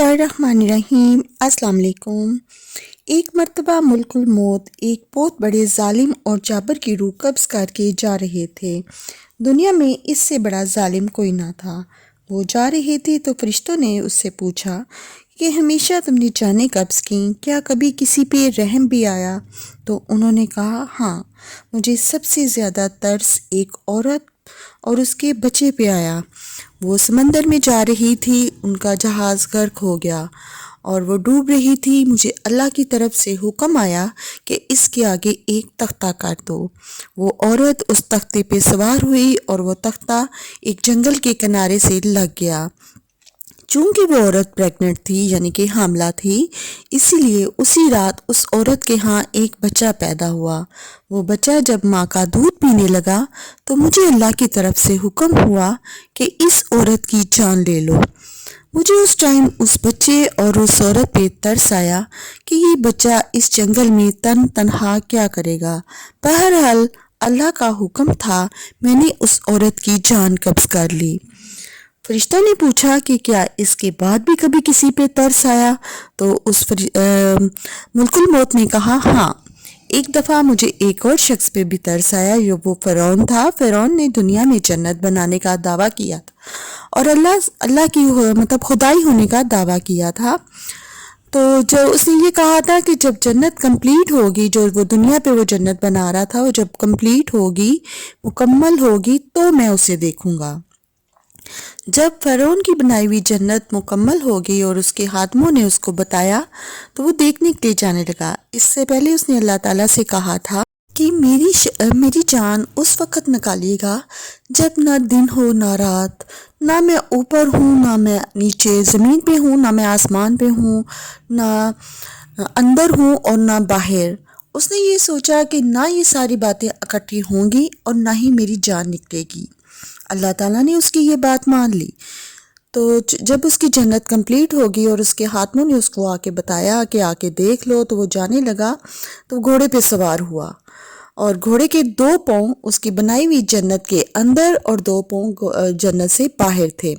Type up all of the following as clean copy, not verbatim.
बिस्मिल्लाहिर्रहमानिर्रहीम। अस्सलाम वालेकुम। एक मर्तबा मुल्कुल मौत एक बहुत बड़े जालिम और जाबर की रूह कब्ज़ करके जा रहे थे। दुनिया में इससे बड़ा जालिम कोई ना था। वो जा रहे थे तो फरिश्तों ने उससे पूछा कि हमेशा तुमने जानें कब्ज़ की, क्या कभी किसी पे रहम भी आया? तो उन्होंने कहा, हाँ, मुझे सबसे ज़्यादा तरस एक औरत और उसके बच्चे पे आया। वो समंदर में जा रही थी, उनका जहाज़ गर्क हो गया और वो डूब रही थी। मुझे अल्लाह की तरफ से हुक्म आया कि इसके आगे एक तख्ता कर दो। वो औरत उस तख्ते पे सवार हुई और वो तख्ता एक जंगल के किनारे से लग गया। चूंकि वो औरत प्रेग्नेंट थी यानी कि हामला थी, इसीलिए उसी रात उस औरत के यहाँ एक बच्चा पैदा हुआ। वो बच्चा जब माँ का दूध पीने लगा तो मुझे अल्लाह की तरफ से हुक्म हुआ कि इस औरत की जान ले लो। मुझे उस टाइम उस बच्चे और उस औरत पे तरस आया कि ये बच्चा इस जंगल में तन्हा क्या करेगा। बहरहाल अल्लाह का हुक्म था, मैंने उस औरत की जान कब्ज़ कर ली। फरिश्तों ने पूछा कि क्या इसके बाद भी कभी किसी पे तरस आया? तो उस मुल्कुल मौत ने कहा, हाँ, एक दफ़ा मुझे एक और शख्स पे भी तरस आया। वो फ़िरौन था। फ़िरौन ने दुनिया में जन्नत बनाने का दावा किया था और अल्लाह की मतलब खुदाई होने का दावा किया था। तो जो उसने ये कहा था कि जब जन्नत कंप्लीट होगी, जो वो दुनिया पे वो जन्नत बना रहा था, वो जब कंप्लीट होगी, मुकम्मल होगी, तो मैं उसे देखूंगा। जब फ़िरौन की बनाई हुई जन्नत मुकम्मल हो गई और उसके हाकिमों ने उसको बताया तो वो देखने के लिए जाने लगा। इससे पहले उसने अल्लाह ताला से कहा था कि मेरी जान उस वक़्त निकालिएगा जब ना दिन हो ना रात, ना मैं ऊपर हूँ ना मैं नीचे ज़मीन पे हूँ, ना मैं आसमान पे हूँ, ना अंदर हूँ और ना बाहर। उसने ये सोचा कि ना ये सारी बातें इकट्ठी होंगी और ना ही मेरी जान निकलेगी। अल्लाह ताला ने उसकी ये बात मान ली। तो जब उसकी जन्नत कंप्लीट होगी और उसके हाथों ने उसको आके बताया कि आके देख लो, तो वो जाने लगा। तो घोड़े पे सवार हुआ और घोड़े के 2 पाँव उसकी बनाई हुई जन्नत के अंदर और 2 पाँव जन्नत से बाहर थे।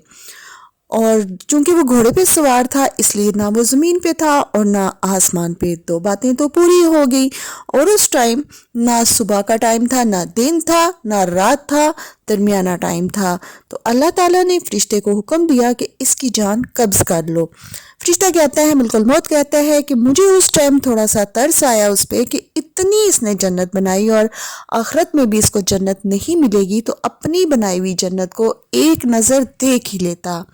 और चूंकि वो घोड़े पे सवार था, इसलिए ना वो ज़मीन पे था और ना आसमान पे। 2 बातें तो पूरी हो गई। और उस टाइम ना सुबह का टाइम था, ना दिन था, ना रात था, दरमियाना टाइम था। तो अल्लाह ताला ने फरिश्ते को हुक्म दिया कि इसकी जान कब्ज़ कर लो। फरिश्ता कहता है, मुल्कुल मौत कहता है कि मुझे उस टाइम थोड़ा सा तरस आया उस पर कि इतनी इसने जन्नत बनाई और आखिरत में भी इसको जन्नत नहीं मिलेगी, तो अपनी बनाई हुई जन्नत को एक नज़र देख ही लेता।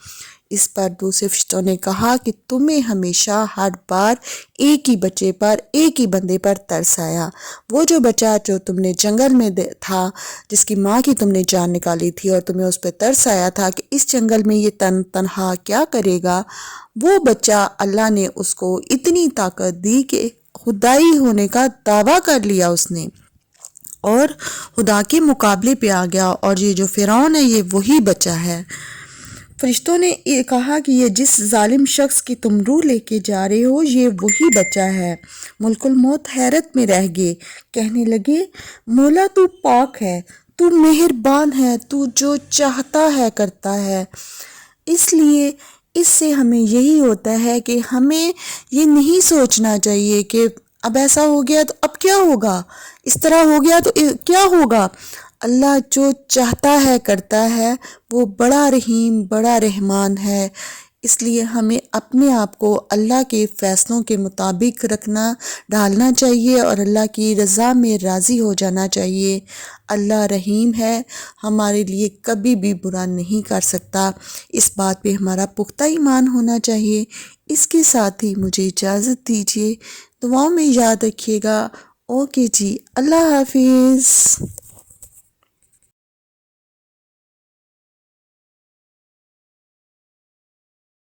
इस पर दूसरे फरिश्तों ने कहा कि तुम्हें हमेशा हर बार एक ही बच्चे पर, एक ही बंदे पर तरस आया। वो जो बच्चा जो तुमने जंगल में था, जिसकी माँ की तुमने जान निकाली थी और तुम्हें उस पर तरस आया था कि इस जंगल में ये तन्हा क्या करेगा, वो बच्चा अल्लाह ने उसको इतनी ताकत दी कि खुदाई होने का दावा कर लिया उसने और खुदा के मुकाबले पे आ गया। और ये जो फ़िरौन है, ये वही बच्चा है। फरिश्तों ने ये कहा कि ये जिस जालिम शख्स की तुम रूह लेके जा रहे हो, ये वही बच्चा है। मुल्कुल मौत हैरत में रह गए, कहने लगे, मौला तू पाक है, तू मेहरबान है, तू जो चाहता है करता है। इसलिए इससे हमें यही होता है कि हमें ये नहीं सोचना चाहिए कि अब ऐसा हो गया तो अब क्या होगा, इस तरह हो गया तो क्या होगा। अल्लाह जो चाहता है करता है, वो बड़ा रहीम, बड़ा रहमान है। इसलिए हमें अपने आप को अल्लाह के फ़ैसलों के मुताबिक डालना चाहिए और अल्लाह की रज़ा में राज़ी हो जाना चाहिए। अल्लाह रहीम है, हमारे लिए कभी भी बुरा नहीं कर सकता। इस बात पे हमारा पुख्ता ईमान होना चाहिए। इसके साथ ही मुझे इजाज़त दीजिए। दुआओं में याद रखिएगा। ओके जी, अल्लाह हाफिज़।